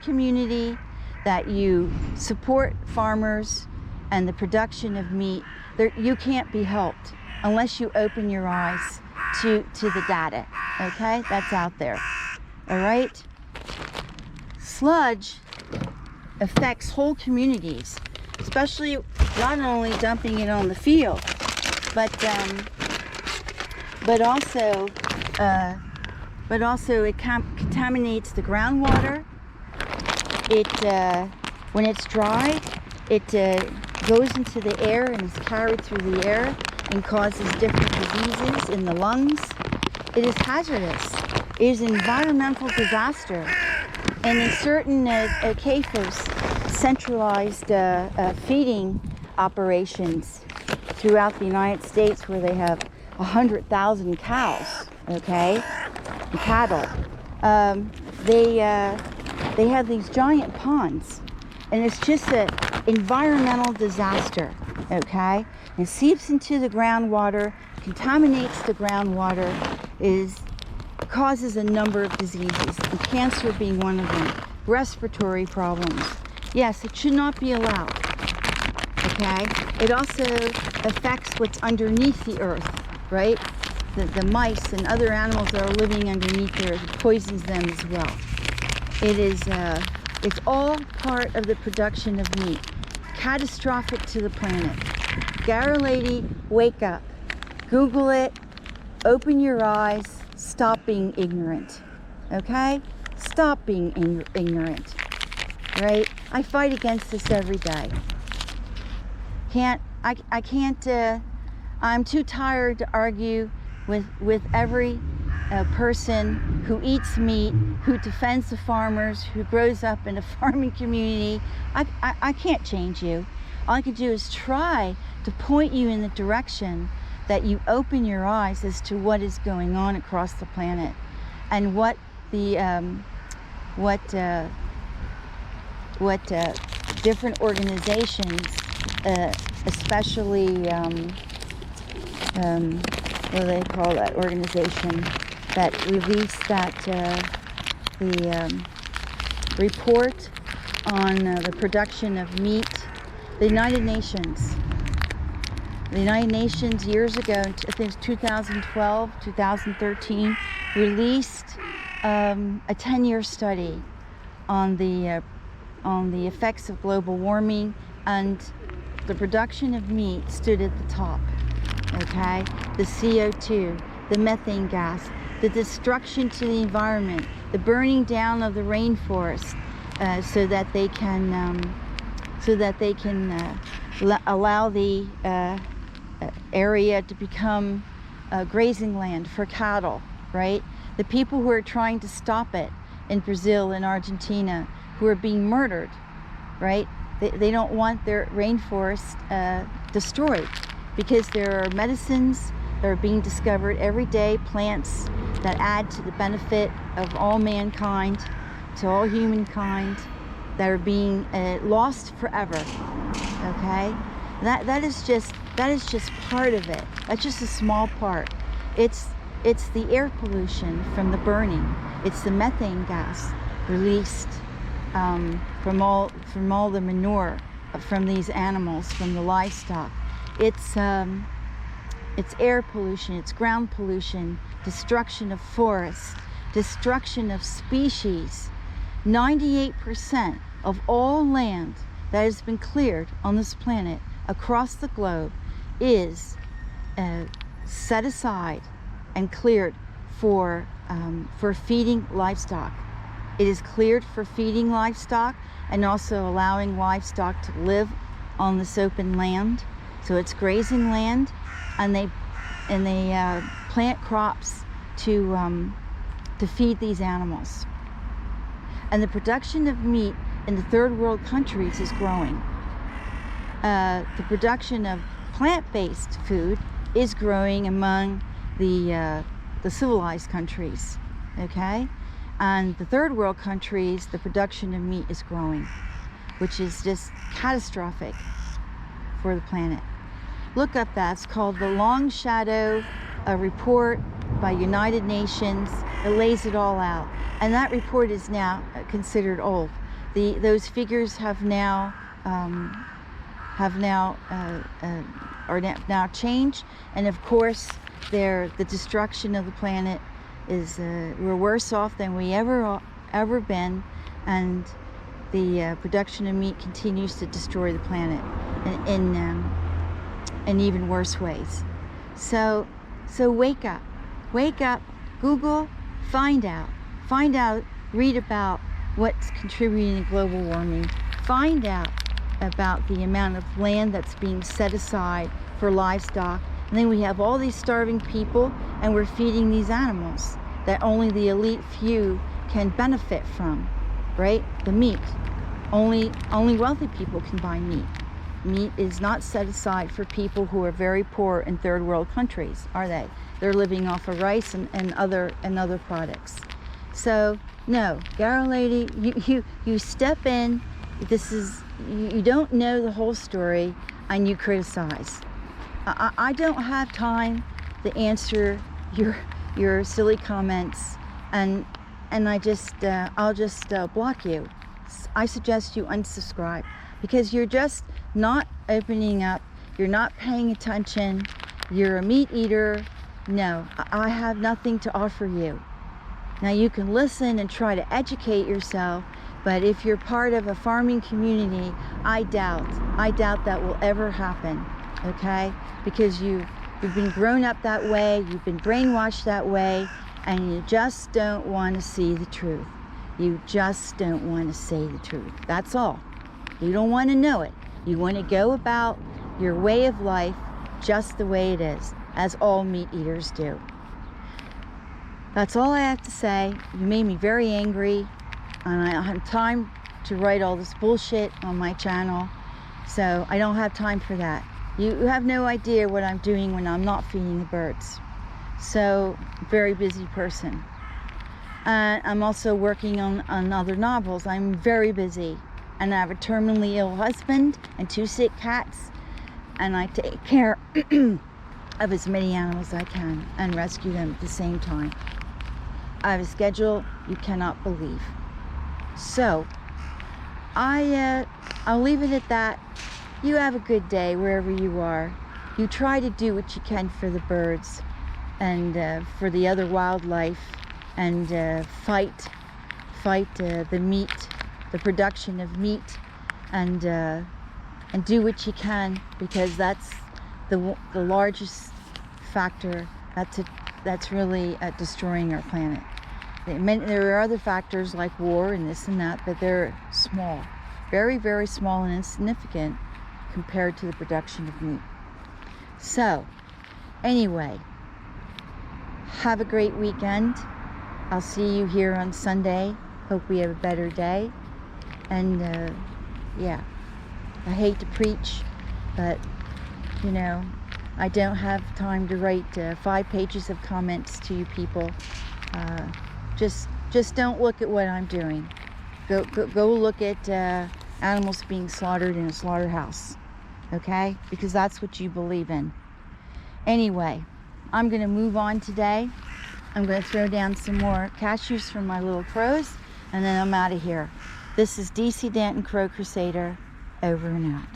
community, that you support farmers and the production of meat, you can't be helped unless you open your eyes to the data, okay? That's out there, all right? Sludge affects whole communities, especially not only dumping it on the field, but also it contaminates the groundwater. When it's dry, it goes into the air and is carried through the air and causes different diseases in the lungs. It is hazardous. It is an environmental disaster. And in certain CAFOs, centralized feeding operations throughout the United States, where they have 100,000 cows, okay, and cattle, they have these giant ponds, and it's just an environmental disaster, okay? It seeps into the groundwater, contaminates the groundwater, causes a number of diseases, and cancer being one of them, respiratory problems. Yes, it should not be allowed, okay? It also affects what's underneath the earth, right? The mice and other animals that are living underneath there, it poisons them as well. It's all part of the production of meat. Catastrophic to the planet. Gara lady, wake up. Google it. Open your eyes. Stop being ignorant. Okay? Stop being ignorant. Right? I fight against this every day. I'm too tired to argue with every person who eats meat, who defends the farmers, who grows up in a farming community. I can't change you. All I can do is try to point you in the direction that you open your eyes as to what is going on across the planet, and what different organizations, especially what do they call that organization that released that the report on the production of meat, the United Nations. The United Nations years ago, I think it was 2012, 2013, released a 10-year study on the effects of global warming, and the production of meat stood at the top. Okay, the CO2, the methane gas, the destruction to the environment, the burning down of the rainforest, so that they can allow the area to become grazing land for cattle, right? The people who are trying to stop it in Brazil and Argentina, who are being murdered, right? They don't want their rainforest destroyed, because there are medicines that are being discovered every day, plants that add to the benefit of all mankind, to all humankind, that are being lost forever. Okay, that is just part of it. That's just a small part. It's the air pollution from the burning. It's the methane gas released from all the manure from these animals, from the livestock. It's air pollution, it's ground pollution, destruction of forests, destruction of species. 98% of all land that has been cleared on this planet across the globe is set aside and cleared for feeding livestock. It is cleared for feeding livestock and also allowing livestock to live on this open land. So it's grazing land, and they plant crops to feed these animals. And the production of meat in the third world countries is growing. The production of plant-based food is growing among the civilized countries, okay? And the third world countries, the production of meat is growing, which is just catastrophic for the planet. Look up that. It's called the Long Shadow report by United Nations. It lays it all out. And that report is now considered old. those figures have now are now changed, and of course the destruction of the planet is we're worse off than we ever been, and the production of meat continues to destroy the planet in even worse ways. So wake up, Google, find out, read about what's contributing to global warming, find out about the amount of land that's being set aside for livestock, and then we have all these starving people, and we're feeding these animals that only the elite few can benefit from, right? The meat. Only wealthy people can buy meat. Meat is not set aside for people who are very poor in third world countries, are they? They're living off of rice and other products. So no, Garrow Lady, you step in. You don't know the whole story, and you criticize. I don't have time to answer your silly comments, and I'll just block you. I suggest you unsubscribe, because you're just not opening up, you're not paying attention, you're a meat eater. No, I have nothing to offer you. Now you can listen and try to educate yourself, but if you're part of a farming community, I doubt that will ever happen, okay? Because you've been grown up that way, you've been brainwashed that way, and you just don't want to see the truth. You just don't want to say the truth. That's all. You don't want to know it. You want to go about your way of life just the way it is, as all meat eaters do. That's all I have to say. You made me very angry, and I don't have time to write all this bullshit on my channel, so I don't have time for that. You have no idea what I'm doing when I'm not feeding the birds. So, very busy person. I'm also working on other novels. I'm very busy, and I have a terminally ill husband and 2 sick cats, and I take care of as many animals as I can and rescue them at the same time. I have a schedule you cannot believe. So I'll leave it at that. You have a good day wherever you are. You try to do what you can for the birds and for the other wildlife, and fight the meat, the production of meat, and do what you can, because that's the largest factor that's really destroying our planet. There are other factors like war and this and that, but they're small, very, very small and insignificant compared to the production of meat. So, anyway, have a great weekend. I'll see you here on Sunday. Hope we have a better day. And yeah, I hate to preach, but you know, I don't have time to write 5 pages of comments to you people. Just don't look at what I'm doing. Go look at animals being slaughtered in a slaughterhouse, okay? Because that's what you believe in. Anyway, I'm going to move on today. I'm going to throw down some more cashews from my little crows, and then I'm out of here. This is DC Danton, Crow Crusader, over and out.